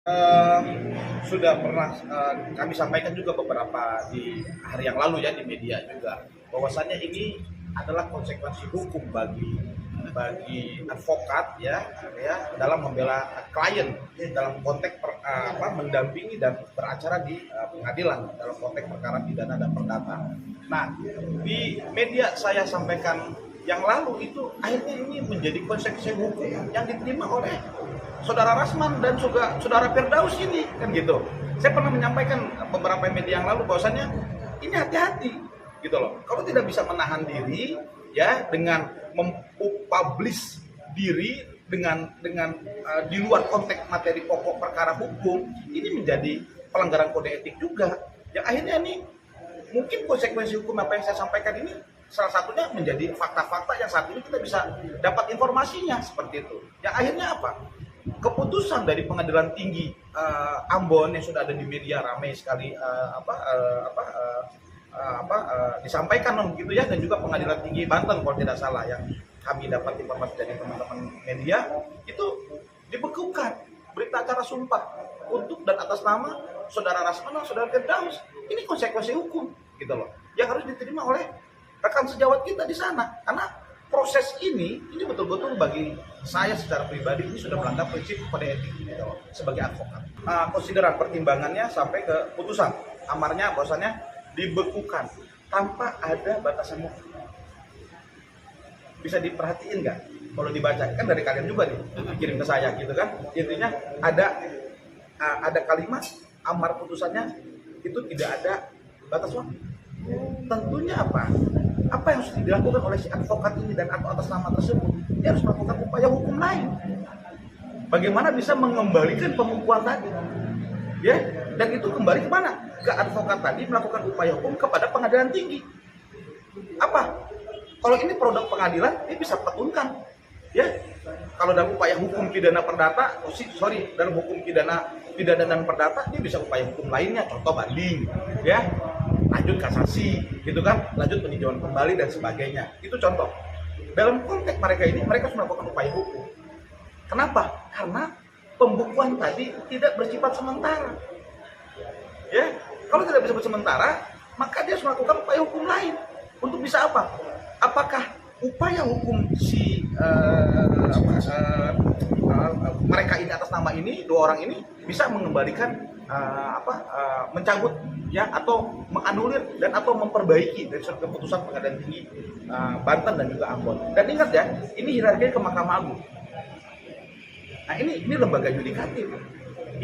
Eh, sudah pernah kami sampaikan juga beberapa di hari yang lalu ya di media juga bahwasannya ini adalah konsekuensi hukum bagi advokat ya dalam membela klien dalam konteks mendampingi dan beracara di pengadilan dalam konteks perkara pidana dan perdata. Nah, di media saya sampaikan yang lalu itu akhirnya ini menjadi konsekuensi hukum yang diterima oleh saudara Rasman dan juga saudara Firdaus ini kan gitu. Saya pernah menyampaikan beberapa media yang lalu bahwasannya ini hati-hati gitu loh. Kalau tidak bisa menahan diri ya dengan mempublish diri dengan di luar konteks materi pokok perkara hukum, ini menjadi pelanggaran kode etik juga. Yang akhirnya ini mungkin konsekuensi hukum apa yang saya sampaikan ini salah satunya menjadi fakta-fakta yang saat ini kita bisa dapat informasinya seperti itu. Yang akhirnya apa? Keputusan dari Pengadilan Tinggi Ambon yang sudah ada di media ramai sekali disampaikan begitu ya, dan juga Pengadilan Tinggi Banten kalau tidak salah yang kami dapat informasi dari teman-teman media itu dibekukan berita acara sumpah untuk dan atas nama saudara Rasman dan saudara Firdaus. Ini konsekuensi hukum gitu loh yang harus diterima oleh rekan sejawat kita di sana, karena proses ini betul-betul bagi saya secara pribadi ini sudah melanggar prinsip kode etik gitu loh, sebagai advokat. Konsideran pertimbangannya sampai ke putusan amarnya bahwasannya dibekukan tanpa ada batasan waktu. Bisa diperhatiin nggak kalau dibaca kan dari kalian juga nih dikirim ke saya gitu kan, intinya ada kalimat amar putusannya itu tidak ada batas waktu. Tentunya apa yang harus dilakukan oleh si advokat ini dan atau atas nama tersebut, dia harus melakukan upaya hukum lain. Bagaimana bisa mengembalikan pembukuan tadi, ya? Dan itu kembali kemana? Ke advokat tadi melakukan upaya hukum kepada pengadilan tinggi. Apa? Kalau ini produk pengadilan, dia bisa petunkan, ya? Kalau dalam upaya hukum pidana perdata, dalam hukum pidana dan perdata, dia bisa upaya hukum lainnya, contoh banding, ya? Lanjut kasasi, gitu kan, lanjut peninjauan kembali dan sebagainya. Itu contoh. Dalam konteks mereka ini, mereka harus melakukan upaya hukum. Kenapa? Karena pembukuan tadi tidak bersifat sementara. Ya, kalau tidak bersifat sementara, maka dia harus melakukan upaya hukum lain. Untuk bisa apa? Apakah upaya hukum si mereka ini atas nama ini, dua orang ini bisa mengembalikan mencabut ya atau menganulir dan atau memperbaiki dari surat keputusan Pengadilan Tinggi Banten dan juga Ambon. Dan ingat ya, ini hierarkinya ke Mahkamah Agung. Nah ini lembaga yudikatif.